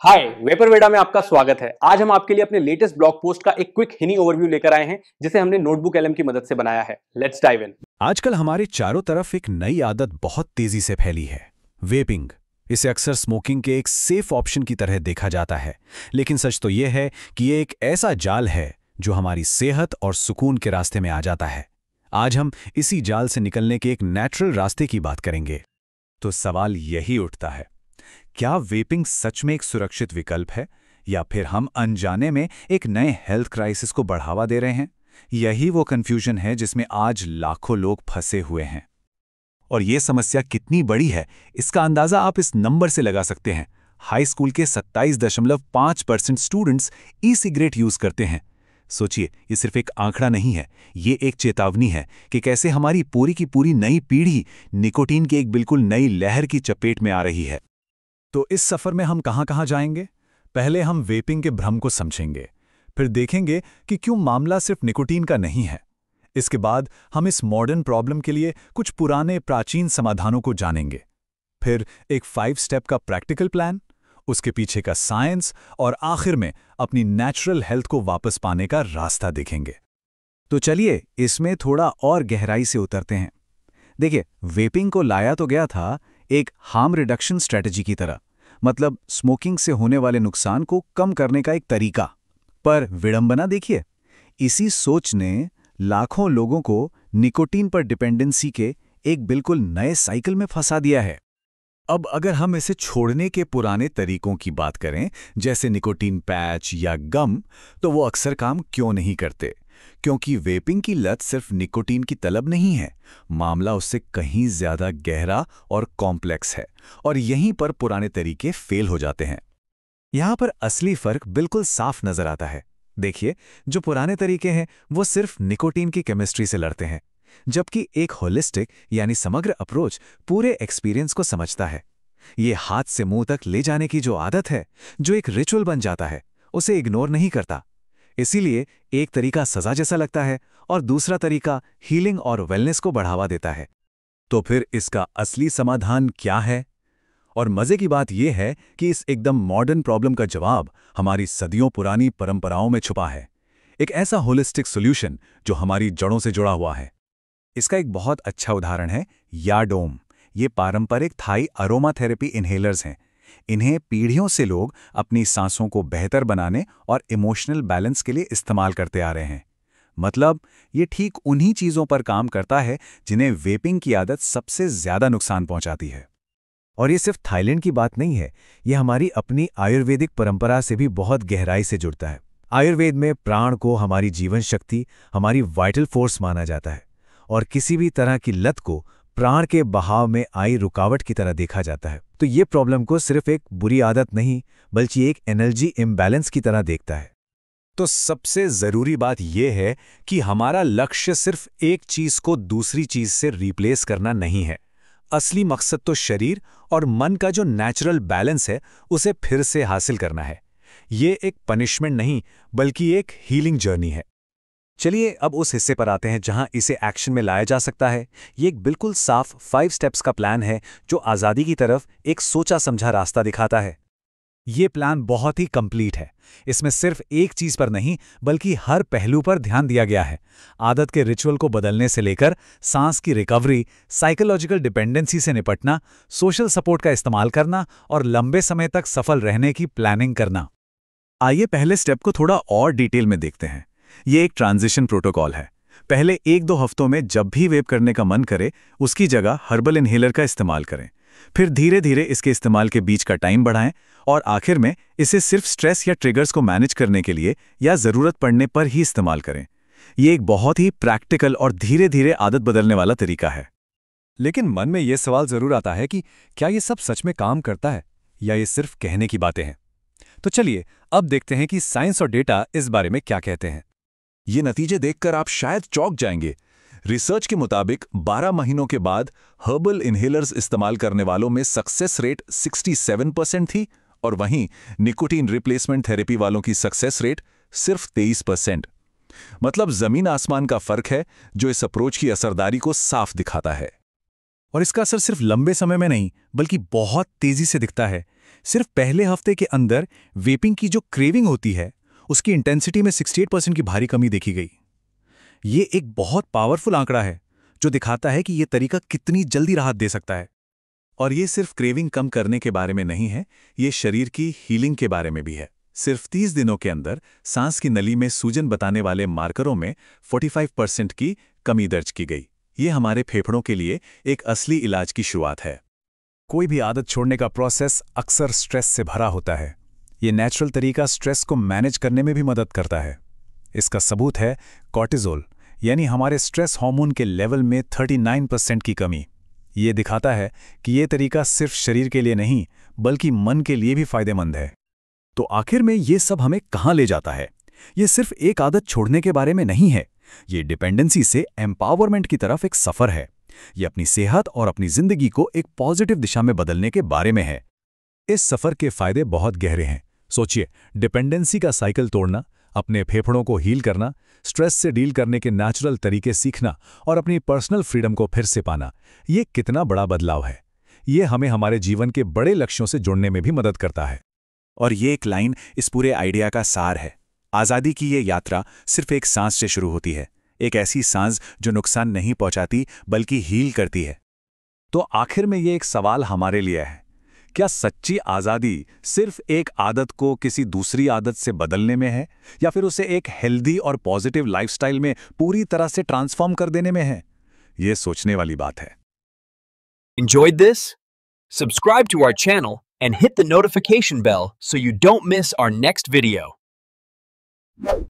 हाय, वेपरवेडा में आपका स्वागत है। आज हम आपके लिए अपने लेटेस्ट ब्लॉग पोस्ट का एक क्विक हिनी ओवरव्यू लेकर आए हैं, जिसे हमने नोटबुक एलएम की मदद से बनाया है। Let's dive in. आजकल हमारे चारों तरफ एक नई आदत बहुत तेजी से फैली है, वेपिंग। इसे अक्सर स्मोकिंग के एक सेफ ऑप्शन की तरह देखा जाता है, लेकिन सच तो यह है कि ये एक ऐसा जाल है जो हमारी सेहत और सुकून के रास्ते में आ जाता है। आज हम इसी जाल से निकलने के एक नेचुरल रास्ते की बात करेंगे। तो सवाल यही उठता है, क्या वेपिंग सच में एक सुरक्षित विकल्प है, या फिर हम अनजाने में एक नए हेल्थ क्राइसिस को बढ़ावा दे रहे हैं? यही वो कंफ्यूजन है जिसमें आज लाखों लोग फंसे हुए हैं। और ये समस्या कितनी बड़ी है, इसका अंदाजा आप इस नंबर से लगा सकते हैं। हाई स्कूल के 27.5% स्टूडेंट्स ई सिगरेट यूज करते हैं। सोचिए, ये सिर्फ एक आंकड़ा नहीं है, ये एक चेतावनी है कि कैसे हमारी पूरी की पूरी नई पीढ़ी निकोटीन की एक बिल्कुल नई लहर की चपेट में आ रही है। तो इस सफर में हम कहां जाएंगे? पहले हम वेपिंग के भ्रम को समझेंगे, फिर देखेंगे कि क्यों मामला सिर्फ निकोटीन का नहीं है। इसके बाद हम इस मॉडर्न प्रॉब्लम के लिए कुछ पुराने प्राचीन समाधानों को जानेंगे, फिर एक 5 स्टेप का प्रैक्टिकल प्लान, उसके पीछे का साइंस, और आखिर में अपनी नेचुरल हेल्थ को वापस पाने का रास्ता देखेंगे। तो चलिए इसमें थोड़ा और गहराई से उतरते हैं। देखिए, वेपिंग को लाया तो गया था एक हार्म रिडक्शन स्ट्रेटजी की तरह, मतलब स्मोकिंग से होने वाले नुकसान को कम करने का एक तरीका। पर विडंबना देखिए, इसी सोच ने लाखों लोगों को निकोटीन पर डिपेंडेंसी के एक बिल्कुल नए साइकिल में फंसा दिया है। अब अगर हम इसे छोड़ने के पुराने तरीकों की बात करें, जैसे निकोटीन पैच या गम, तो वो अक्सर काम क्यों नहीं करते? क्योंकि वेपिंग की लत सिर्फ निकोटीन की तलब नहीं है, मामला उससे कहीं ज्यादा गहरा और कॉम्प्लेक्स है, और यहीं पर पुराने तरीके फेल हो जाते हैं। यहां पर असली फर्क बिल्कुल साफ नजर आता है। देखिए, जो पुराने तरीके हैं वो सिर्फ निकोटीन की केमिस्ट्री से लड़ते हैं, जबकि एक होलिस्टिक यानी समग्र अप्रोच पूरे एक्सपीरियंस को समझता है। ये हाथ से मुंह तक ले जाने की जो आदत है, जो एक रिचुअल बन जाता है, उसे इग्नोर नहीं करता। इसीलिए एक तरीका सजा जैसा लगता है और दूसरा तरीका हीलिंग और वेलनेस को बढ़ावा देता है। तो फिर इसका असली समाधान क्या है? और मजे की बात यह है कि इस एकदम मॉडर्न प्रॉब्लम का जवाब हमारी सदियों पुरानी परंपराओं में छुपा है। एक ऐसा होलिस्टिक सॉल्यूशन जो हमारी जड़ों से जुड़ा हुआ है। इसका एक बहुत अच्छा उदाहरण है याडोम। ये पारंपरिक थाई अरोमा थेरेपी इन्हेलर्स हैं। इन्हें पीढ़ियों से लोग अपनी सांसों को बेहतर बनाने और इमोशनल बैलेंस के लिए इस्तेमाल करते आ रहे हैं। मतलब ये ठीक उन्हीं चीज़ों पर काम करता है जिन्हें वेपिंग की आदत सबसे ज़्यादा नुकसान पहुंचाती है। और ये सिर्फ थाईलैंड की बात नहीं है, ये हमारी अपनी आयुर्वेदिक परंपरा से भी बहुत गहराई से जुड़ता है। आयुर्वेद में प्राण को हमारी जीवन शक्ति, हमारी वाइटल फोर्स माना जाता है, और किसी भी तरह की लत को प्राण के बहाव में आई रुकावट की तरह देखा जाता है। तो ये प्रॉब्लम को सिर्फ एक बुरी आदत नहीं, बल्कि एक एनर्जी इम्बैलेंस की तरह देखता है। तो सबसे जरूरी बात यह है कि हमारा लक्ष्य सिर्फ एक चीज को दूसरी चीज से रिप्लेस करना नहीं है। असली मकसद तो शरीर और मन का जो नेचुरल बैलेंस है, उसे फिर से हासिल करना है। ये एक पनिशमेंट नहीं, बल्कि एक हीलिंग जर्नी है। चलिए अब उस हिस्से पर आते हैं जहां इसे एक्शन में लाया जा सकता है। ये एक बिल्कुल साफ 5 स्टेप्स का प्लान है जो आज़ादी की तरफ एक सोचा समझा रास्ता दिखाता है। ये प्लान बहुत ही कंप्लीट है। इसमें सिर्फ एक चीज पर नहीं, बल्कि हर पहलू पर ध्यान दिया गया है। आदत के रिचुअल को बदलने से लेकर सांस की रिकवरी, साइकोलॉजिकल डिपेंडेंसी से निपटना, सोशल सपोर्ट का इस्तेमाल करना और लंबे समय तक सफल रहने की प्लानिंग करना। आइए पहले स्टेप को थोड़ा और डिटेल में देखते हैं। ये एक ट्रांजिशन प्रोटोकॉल है। पहले 1-2 हफ्तों में जब भी वेप करने का मन करे, उसकी जगह हर्बल इन्हेलर का इस्तेमाल करें। फिर धीरे धीरे इसके इस्तेमाल के बीच का टाइम बढ़ाएं, और आखिर में इसे सिर्फ स्ट्रेस या ट्रिगर्स को मैनेज करने के लिए या ज़रूरत पड़ने पर ही इस्तेमाल करें। ये एक बहुत ही प्रैक्टिकल और धीरे धीरे आदत बदलने वाला तरीका है। लेकिन मन में ये सवाल ज़रूर आता है कि क्या ये सब सच में काम करता है, या ये सिर्फ कहने की बातें हैं? तो चलिए अब देखते हैं कि साइंस और डेटा इस बारे में क्या कहते हैं। ये नतीजे देखकर आप शायद चौंक जाएंगे। रिसर्च के मुताबिक 12 महीनों के बाद हर्बल इन्हेलर्स इस्तेमाल करने वालों में सक्सेस रेट 67% थी, और वहीं निकोटीन रिप्लेसमेंट थेरेपी वालों की सक्सेस रेट सिर्फ 23%। मतलब जमीन आसमान का फर्क है, जो इस अप्रोच की असरदारी को साफ दिखाता है। और इसका असर सिर्फ लंबे समय में नहीं, बल्कि बहुत तेजी से दिखता है। सिर्फ पहले हफ्ते के अंदर वेपिंग की जो क्रेविंग होती है उसकी इंटेंसिटी में 68% की भारी कमी देखी गई। ये एक बहुत पावरफुल आंकड़ा है जो दिखाता है कि ये तरीका कितनी जल्दी राहत दे सकता है। और ये सिर्फ क्रेविंग कम करने के बारे में नहीं है, ये शरीर की हीलिंग के बारे में भी है। सिर्फ 30 दिनों के अंदर सांस की नली में सूजन बताने वाले मार्करों में 45% की कमी दर्ज की गई। ये हमारे फेफड़ों के लिए एक असली इलाज की शुरुआत है। कोई भी आदत छोड़ने का प्रोसेस अक्सर स्ट्रेस से भरा होता है। ये नेचुरल तरीका स्ट्रेस को मैनेज करने में भी मदद करता है। इसका सबूत है कॉर्टिसोल, यानी हमारे स्ट्रेस हार्मोन के लेवल में 39% की कमी। ये दिखाता है कि ये तरीका सिर्फ शरीर के लिए नहीं बल्कि मन के लिए भी फायदेमंद है। तो आखिर में ये सब हमें कहाँ ले जाता है? ये सिर्फ एक आदत छोड़ने के बारे में नहीं है, ये डिपेंडेंसी से एम्पावरमेंट की तरफ एक सफर है। ये अपनी सेहत और अपनी जिंदगी को एक पॉजिटिव दिशा में बदलने के बारे में है। इस सफर के फायदे बहुत गहरे हैं। सोचिए, डिपेंडेंसी का साइकिल तोड़ना, अपने फेफड़ों को हील करना, स्ट्रेस से डील करने के नेचुरल तरीके सीखना और अपनी पर्सनल फ्रीडम को फिर से पाना, ये कितना बड़ा बदलाव है। ये हमें हमारे जीवन के बड़े लक्ष्यों से जुड़ने में भी मदद करता है। और ये एक लाइन इस पूरे आइडिया का सार है। आज़ादी की ये यात्रा सिर्फ एक सांस से शुरू होती है, एक ऐसी सांस जो नुकसान नहीं पहुंचाती बल्कि हील करती है। तो आखिर में ये एक सवाल हमारे लिए है, क्या सच्ची आज़ादी सिर्फ एक आदत को किसी दूसरी आदत से बदलने में है, या फिर उसे एक हेल्दी और पॉजिटिव लाइफस्टाइल में पूरी तरह से ट्रांसफॉर्म कर देने में है? ये सोचने वाली बात है। Enjoyed this? Subscribe to our channel and hit the notification bell so you don't miss our next video.